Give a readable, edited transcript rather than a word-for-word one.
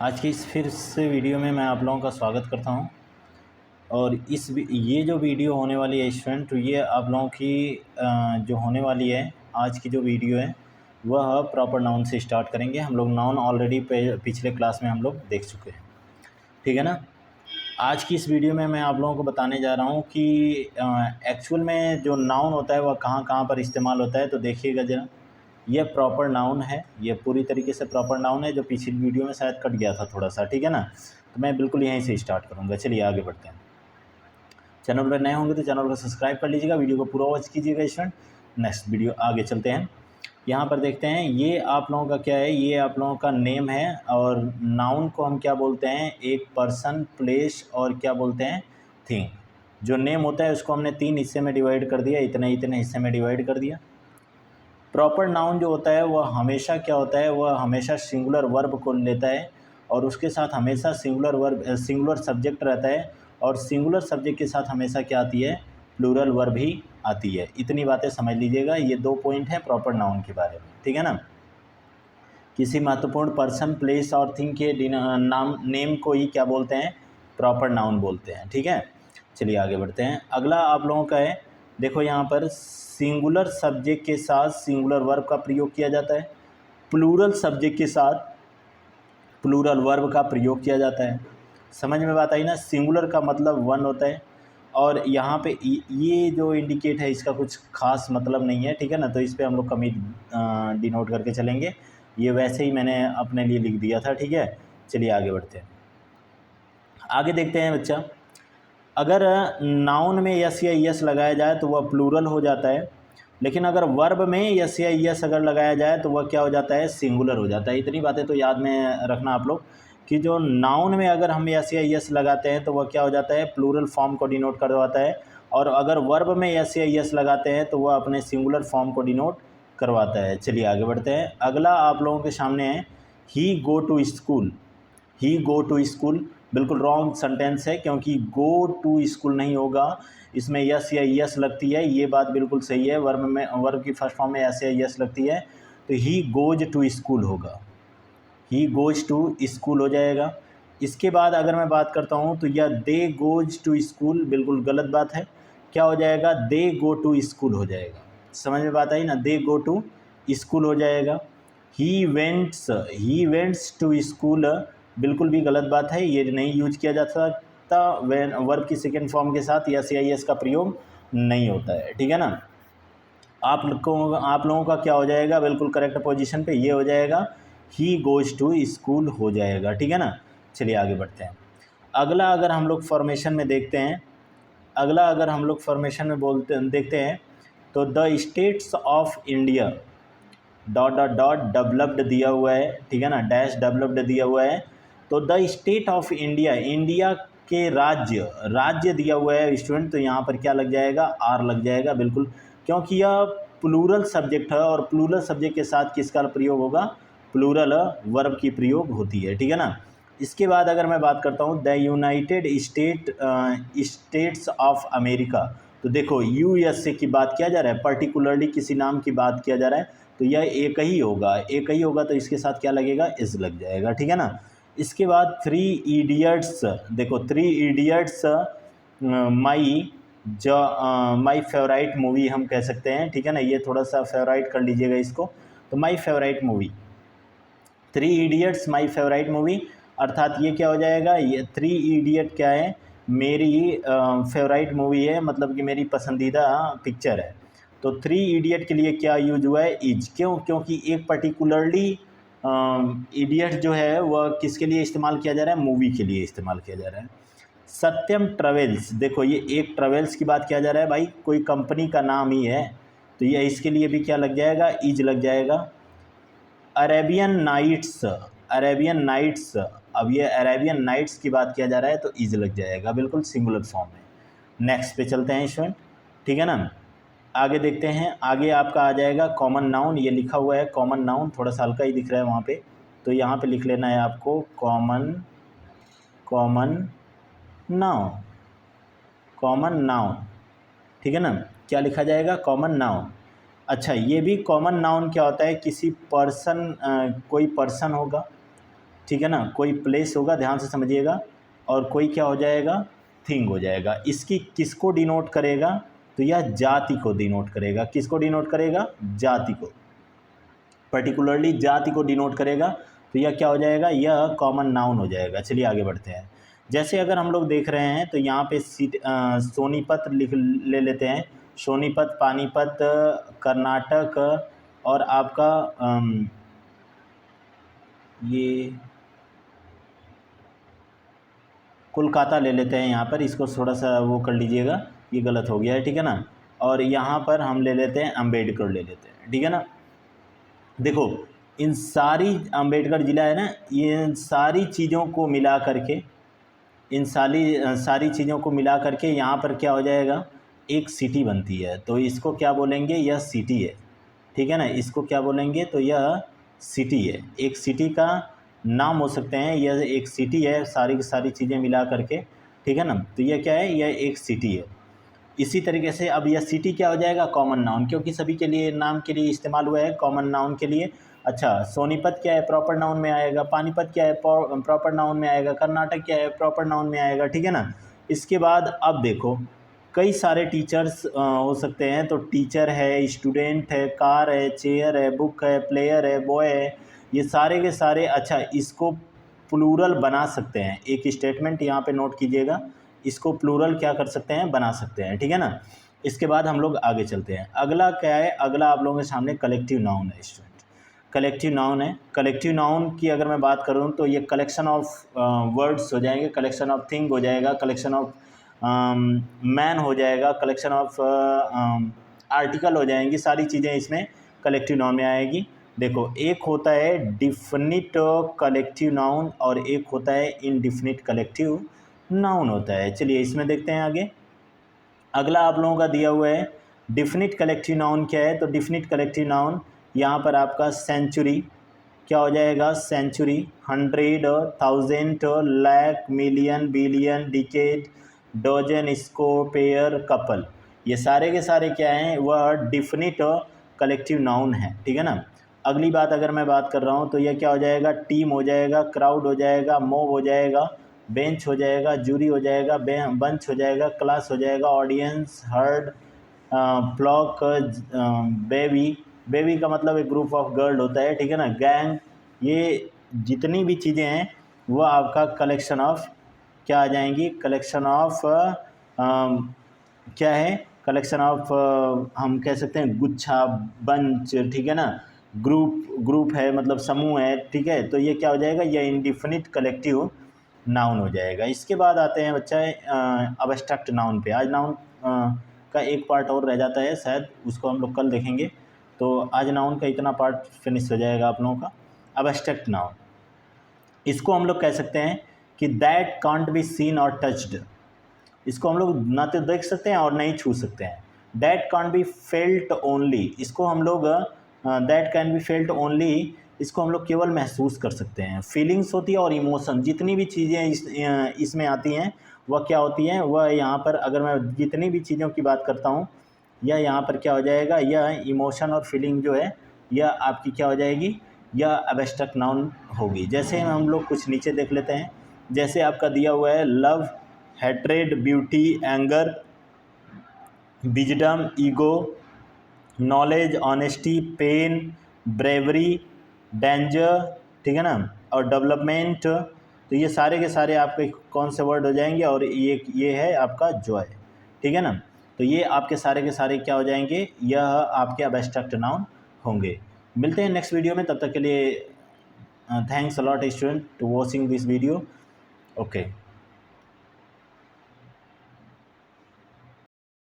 आज की इस फिर से वीडियो में मैं आप लोगों का स्वागत करता हूं। और ये जो वीडियो होने वाली है स्टूडेंट, ये आप लोगों की जो होने वाली है आज की जो वीडियो है वह प्रॉपर नाउन से स्टार्ट करेंगे। हम लोग नाउन ऑलरेडी पिछले क्लास में हम लोग देख चुके हैं, ठीक है ना। आज की इस वीडियो में मैं आप लोगों को बताने जा रहा हूं कि एक्चुअल में जो नाउन होता है वह कहाँ कहाँ पर इस्तेमाल होता है। तो देखिएगा ज़रा, यह प्रॉपर नाउन है, ये पूरी तरीके से प्रॉपर नाउन है, जो पिछली वीडियो में शायद कट गया था थोड़ा सा, ठीक है ना। तो मैं बिल्कुल यहीं से स्टार्ट करूँगा। चलिए आगे बढ़ते हैं। चैनल पर नए होंगे तो चैनल को सब्सक्राइब कर लीजिएगा, वीडियो को पूरा वॉच कीजिएगा स्टूडेंट। नेक्स्ट वीडियो आगे चलते हैं। यहाँ पर देखते हैं, ये आप लोगों का क्या है, ये आप लोगों का नेम है। और नाउन को हम क्या बोलते हैं, एक पर्सन, प्लेस और क्या बोलते हैं, थिंग। जो नेम होता है उसको हमने 3 हिस्से में डिवाइड कर दिया, इतने इतने हिस्से में डिवाइड कर दिया। प्रॉपर नाउन जो होता है वह हमेशा क्या होता है, वह हमेशा सिंगुलर वर्ब को लेता है और उसके साथ हमेशा सिंगुलर सब्जेक्ट रहता है। और सिंगुलर सब्जेक्ट के साथ हमेशा क्या आती है, प्लूरल वर्ब ही आती है। इतनी बातें समझ लीजिएगा। ये 2 पॉइंट है प्रॉपर नाउन के बारे में, ठीक है ना। किसी महत्वपूर्ण पर्सन, प्लेस और थिंग के नेम को ही क्या बोलते हैं, प्रॉपर नाउन बोलते हैं, ठीक है। चलिए आगे बढ़ते हैं। अगला आप लोगों का है, देखो यहाँ पर सिंगुलर सब्जेक्ट के साथ सिंगुलर वर्ब का प्रयोग किया जाता है, प्लूरल सब्जेक्ट के साथ प्लूरल वर्ब का प्रयोग किया जाता है। समझ में बात आई ना। सिंगुलर का मतलब वन होता है और यहाँ पे ये जो इंडिकेट है इसका कुछ खास मतलब नहीं है, ठीक है ना। तो इस पर हम लोग कमी डिनोट करके चलेंगे। ये वैसे ही मैंने अपने लिए लिख दिया था, ठीक है। चलिए आगे बढ़ते हैं। आगे देखते हैं बच्चा, अगर नाउन में यस या यस लगाया जाए तो वह प्लूरल हो जाता है, लेकिन अगर वर्ब में यस या यस अगर लगाया जाए तो वह क्या हो जाता है, सिंगुलर हो जाता है। इतनी बातें तो याद में रखना आप लोग कि जो नाउन में अगर हम यस या यस लगाते हैं तो वह क्या हो जाता है, प्लूरल फॉर्म को डिनोट करवाता है। और अगर वर्ब में यस या यस लगाते हैं तो वह अपने सिंगुलर फॉर्म को डिनोट करवाता है। चलिए आगे बढ़ते हैं। अगला आप लोगों के सामने है, he go to school. He go to school बिल्कुल रॉन्ग सेंटेंस है, क्योंकि गो टू स्कूल नहीं होगा, इसमें यस या यस लगती है। ये बात बिल्कुल सही है, वर्ब की फर्स्ट फॉर्म में यस या यस लगती है, तो ही गोज टू स्कूल होगा, ही गोज टू स्कूल हो जाएगा। इसके बाद अगर मैं बात करता हूँ तो यह दे गोज टू स्कूल बिल्कुल गलत बात है। क्या हो जाएगा, दे गो टू स्कूल हो जाएगा। समझ में बात आई ना, दे गो टू स्कूल हो जाएगा। ही वेंट्स टू स्कूल बिल्कुल भी गलत बात है, ये नहीं यूज किया जा सकता। वर्ब की सेकेंड फॉर्म के साथ यस या यस का प्रयोग नहीं होता है, ठीक है ना। आप लोगों का क्या हो जाएगा, बिल्कुल करेक्ट पोजीशन पे ये हो जाएगा, ही गोज टू स्कूल हो जाएगा, ठीक है ना। चलिए आगे बढ़ते हैं। अगला अगर हम लोग फॉर्मेशन में देखते हैं, देखते हैं तो the states of India dot dot dot developed दिया हुआ है, ठीक है ना, डैश डेवलप्ड दिया हुआ है। तो the state of India, India के राज्य दिया हुआ है स्टूडेंट, तो यहाँ पर क्या लग जाएगा, आर लग जाएगा बिल्कुल, क्योंकि यह प्लूरल सब्जेक्ट है और प्लूरल सब्जेक्ट के साथ किसका प्रयोग होगा, प्लूरल वर्ब की प्रयोग होती है, ठीक है ना। इसके बाद अगर मैं बात करता हूँ the United states of America, तो देखो यूएसए की बात किया जा रहा है, पर्टिकुलरली किसी नाम की बात किया जा रहा है, तो यह एक ही होगा, तो इसके साथ क्या लगेगा, इज लग जाएगा, ठीक है ना। इसके बाद 3 इडियट्स, देखो 3 इडियट्स माई फेवराइट मूवी हम कह सकते हैं, ठीक है ना। ये थोड़ा सा फेवराइट कर लीजिएगा इसको, तो माई फेवराइट मूवी, 3 इडियट्स माई फेवराइट मूवी, अर्थात ये क्या हो जाएगा, ये 3 इडियट क्या है, मेरी फेवराइट मूवी है, मतलब कि मेरी पसंदीदा पिक्चर है। तो 3 इडियट के लिए क्या यूज हुआ है, इज, क्यों, क्योंकि एक पर्टिकुलरली इडियट जो है वह किसके लिए इस्तेमाल किया जा रहा है, मूवी के लिए इस्तेमाल किया जा रहा है। सत्यम ट्रेवल्स, देखो ये एक ट्रेवल्स की बात किया जा रहा है भाई, कोई कंपनी का नाम ही है, तो ये इसके लिए भी क्या लग जाएगा, इज लग जाएगा। अरेबियन नाइट्स, अब ये अरेबियन नाइट्स की बात किया जा रहा है तो इज लग जाएगा बिल्कुल सिंगुलर फॉर्म में। नेक्स्ट पे चलते हैं स्टूडेंट, ठीक है ना। आगे देखते हैं, आगे आपका आ जाएगा कॉमन नाउन, ये लिखा हुआ है कॉमन नाउन, थोड़ा सा हल्का ही दिख रहा है वहाँ पे, तो यहाँ पे लिख लेना है आपको कॉमन नाउन, ठीक है ना। क्या लिखा जाएगा, कॉमन नाउन। अच्छा, ये भी कॉमन नाउन क्या होता है, किसी पर्सन, कोई पर्सन होगा, ठीक है ना, कोई प्लेस होगा, ध्यान से समझिएगा, और कोई क्या हो जाएगा, थिंग हो जाएगा। इसकी किसको डिनोट करेगा, तो यह जाति को डिनोट करेगा। किसको डिनोट करेगा, जाति को, पर्टिकुलरली जाति को डिनोट करेगा। तो यह क्या हो जाएगा, यह कॉमन नाउन हो जाएगा। चलिए आगे बढ़ते हैं। जैसे अगर हम लोग देख रहे हैं तो यहाँ पे सोनीपत ले लेते हैं। सोनीपत, पानीपत, कर्नाटक, और आपका ये कोलकाता ले लेते हैं यहाँ पर। इसको थोड़ा सा वो कर लीजिएगा, ये गलत हो गया है, ठीक है ना। और यहाँ पर हम ले लेते हैं अम्बेडकर ले लेते हैं, ठीक है ना। देखो इन सारी, अम्बेडकर ज़िला है ना, ये सारी चीज़ों को मिला करके, इन सारी चीज़ों को मिला करके यहाँ पर क्या हो जाएगा, एक सिटी बनती है। तो इसको क्या बोलेंगे, यह सिटी है, ठीक है ना। इसको क्या बोलेंगे, तो यह सिटी है। एक सिटी का नाम हो सकते हैं, यह एक सिटी है, सारी की सारी चीज़ें मिला करके, ठीक है ना। तो यह क्या है, यह एक सिटी है। इसी तरीके से अब यह सिटी क्या हो जाएगा, कॉमन नाउन, क्योंकि सभी के लिए नाम के लिए इस्तेमाल हुआ है, कॉमन नाउन के लिए। अच्छा, सोनीपत क्या है, प्रॉपर नाउन में आएगा। पानीपत क्या है, प्रॉपर नाउन में आएगा। कर्नाटक क्या है, प्रॉपर नाउन में आएगा, ठीक है ना। इसके बाद अब देखो, कई सारे टीचर्स हो सकते हैं। तो टीचर है, स्टूडेंट है, कार है, चेयर है, बुक है, प्लेयर है, बॉय है, ये सारे के सारे। अच्छा, इसको प्लूरल बना सकते हैं। एक स्टेटमेंट यहाँ पे नोट कीजिएगा, इसको प्लूरल क्या कर सकते हैं, बना सकते हैं, ठीक है ना। इसके बाद हम लोग आगे चलते हैं। अगला क्या है, अगला आप लोगों के सामने कलेक्टिव नाउन है स्टूडेंट। कलेक्टिव नाउन है। कलेक्टिव नाउन की अगर मैं बात करूँ तो ये कलेक्शन ऑफ वर्ड्स हो जाएंगे, कलेक्शन ऑफ थिंग हो जाएगा, कलेक्शन ऑफ मैन हो जाएगा, कलेक्शन ऑफ आर्टिकल हो जाएंगी। सारी चीज़ें इसमें कलेक्टिव नाउन में आएगी। देखो, एक होता है डिफिनिट कलेक्टिव नाउन और एक होता है इनडिफिनिट कलेक्टिव नाउन होता है। चलिए इसमें देखते हैं आगे। अगला आप लोगों का दिया हुआ है डिफिनिट कलेक्टिव नाउन क्या है। तो डिफिनिट कलेक्टिव नाउन यहाँ पर आपका सेंचुरी क्या हो जाएगा, century, 100, 1000, lakh, million, billion, decade, dozen, score, pair, couple, ये सारे के सारे क्या हैं, वह डिफिनिट कलेक्टिव नाउन है, ठीक है ना। अगली बात अगर मैं बात कर रहा हूँ तो यह क्या हो जाएगा, टीम हो जाएगा, क्राउड हो जाएगा, मॉब हो जाएगा, बेंच हो जाएगा, जूरी हो जाएगा, बंच हो जाएगा, क्लास हो जाएगा, ऑडियंस, हर्ड, फ्लॉक, बेबी का मतलब एक ग्रुप ऑफ गर्ल होता है, ठीक है ना, गैंग, ये जितनी भी चीज़ें हैं वो आपका कलेक्शन ऑफ क्या आ जाएंगी, कलेक्शन ऑफ क्या है, कलेक्शन ऑफ हम कह सकते हैं गुच्छा, बंच, ठीक है ना, ग्रुप है मतलब समूह है, ठीक है। तो ये क्या हो जाएगा, ये इंडिफिनिट कलेक्टिव नाउन हो जाएगा। इसके बाद आते हैं बच्चा अब्स्ट्रैक्ट नाउन पे। आज नाउन का एक पार्ट और रह जाता है, शायद उसको हम लोग कल देखेंगे। तो आज नाउन का इतना पार्ट फिनिश हो जाएगा आप लोगों का। अब्स्ट्रैक्ट नाउन, इसको हम लोग कह सकते हैं कि दैट कांट बी सीन और टच्ड। इसको हम लोग ना तो देख सकते हैं और नहीं छू सकते हैं। That can't be felt only, इसको हम लोग that can be felt only, इसको हम लोग केवल महसूस कर सकते हैं। फीलिंग्स होती है और इमोशन, जितनी भी चीज़ें इसमें आती हैं वह क्या होती हैं, वह यहाँ पर अगर मैं जितनी भी चीज़ों की बात करता हूँ, यह यहाँ पर क्या हो जाएगा, यह इमोशन और फीलिंग जो है यह आपकी क्या हो जाएगी, यह अब्स्ट्रैक्ट नाउन होगी। जैसे हम लोग कुछ नीचे देख लेते हैं। जैसे आपका दिया हुआ है love, hatred, beauty, anger, wisdom, ego, knowledge, honesty, pain, bravery, danger, ठीक है ना, और डेवलपमेंट। तो ये सारे के सारे आपके कौन से वर्ड हो जाएंगे, और ये है आपका जॉय, ठीक है ना। तो ये आपके सारे के सारे क्या हो जाएंगे, यह आपके अब्स्ट्रैक्ट नाउन होंगे। मिलते हैं नेक्स्ट वीडियो में, तब तक के लिए thanks a lot student to watching this video. Okay.